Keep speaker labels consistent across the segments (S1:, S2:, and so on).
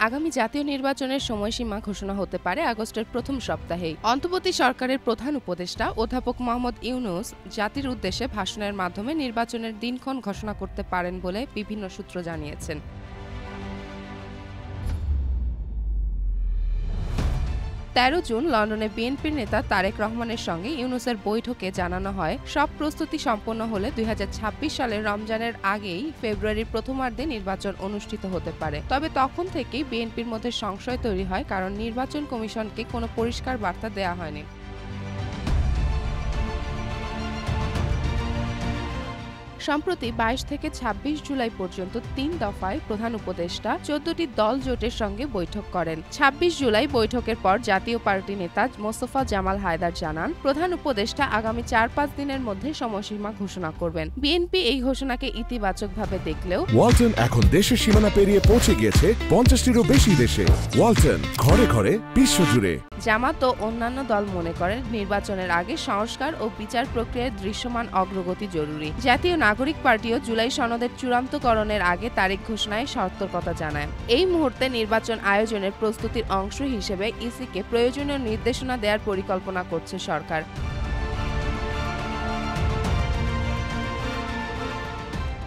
S1: আগামী জাতীয় নির্বাচনের সময়সীমা ঘোষণা হতে পারে আগস্টের প্রথম সপ্তাহেই। অন্তর্বর্তী সরকারের প্রধান উপদেষ্টা অধ্যাপক মোহাম্মদ ইউনূস জাতির উদ্দেশ্যে ভাষণের মাধ্যমে নির্বাচনের দিনক্ষণ ঘোষণা করতে পারেন বলে বিভিন্ন সূত্র জানিয়েছেন। ১৩ জুন লন্ডনে বিএনপির নেতা তারেক রহমানের সঙ্গে ইউনূসের বৈঠকে জানানো হয়, সব প্রস্তুতি সম্পন্ন হলে ২০২৬ সালের রমজানের আগেই ফেব্রুয়ারির প্রথমার্ধে নির্বাচন অনুষ্ঠিত হতে পারে। তবে তখন থেকেই বিএনপির মধ্যে সংশয় তৈরি হয়, কারণ নির্বাচন কমিশনকে কোনো পরিষ্কার বার্তা দেয়া হয়নি। সম্প্রতি ২২ থেকে ২৬ জুলাই পর্যন্ত ৩ দফায় প্রধান উপদেষ্টা ১৪টি দল জোটের সঙ্গে বৈঠক করেন। ২৬ জুলাই বৈঠকের পর জাতীয় পার্টি নেতা মোস্তফা জামাল হায়দার জানান, প্রধান উপদেষ্টা আগামী ৪-৫ দিনের মধ্যে সময়সীমা ঘোষণা করবেন। বিএনপি এই ঘোষণাকে ইতিবাচকভাবে দেখলেও
S2: ওয়ালটন এখন দেশের সীমানা পেরিয়ে পৌঁছে গিয়েছে ৫০টিরও বেশি দেশে। ওয়ালটন, ঘরে ঘরে, বিশ্বজুড়ে।
S1: জামাত ও অন্যান্য দল মনে করেন, নির্বাচনের আগে সংস্কার ও বিচার প্রক্রিয়ায় দৃশ্যমান অগ্রগতি জরুরি। জাতীয় নাগরিক পার্টিও জুলাই সনদের চূড়ান্তকরণের আগে তারিখ ঘোষণায় সতর্কতা জানায়। এই মুহূর্তে নির্বাচন আয়োজনের প্রস্তুতির অংশ হিসেবে ইসিকে প্রয়োজনীয় নির্দেশনা দেওয়ার পরিকল্পনা করছে সরকার।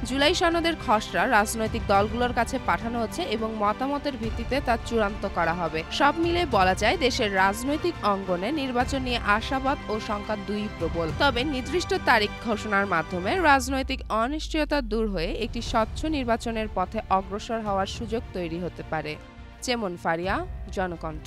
S1: জুলাই সনদের খসড়া রাজনৈতিক দলগুলোর কাছে পাঠানো হচ্ছে এবং মতামতের ভিত্তিতে তা চূড়ান্ত করা হবে। সব মিলে বলা যায়, দেশের রাজনৈতিক অঙ্গনে নির্বাচন নিয়ে আশাবাদ ও শঙ্কা দুই প্রবল। তবে নির্দিষ্ট তারিখ ঘোষণার মাধ্যমে রাজনৈতিক অনিশ্চয়তা দূর হয়ে একটি স্বচ্ছ নির্বাচনের পথে অগ্রসর হওয়ার সুযোগ তৈরি হতে পারে। যেমন ফারিয়া, জনকণ্ঠ।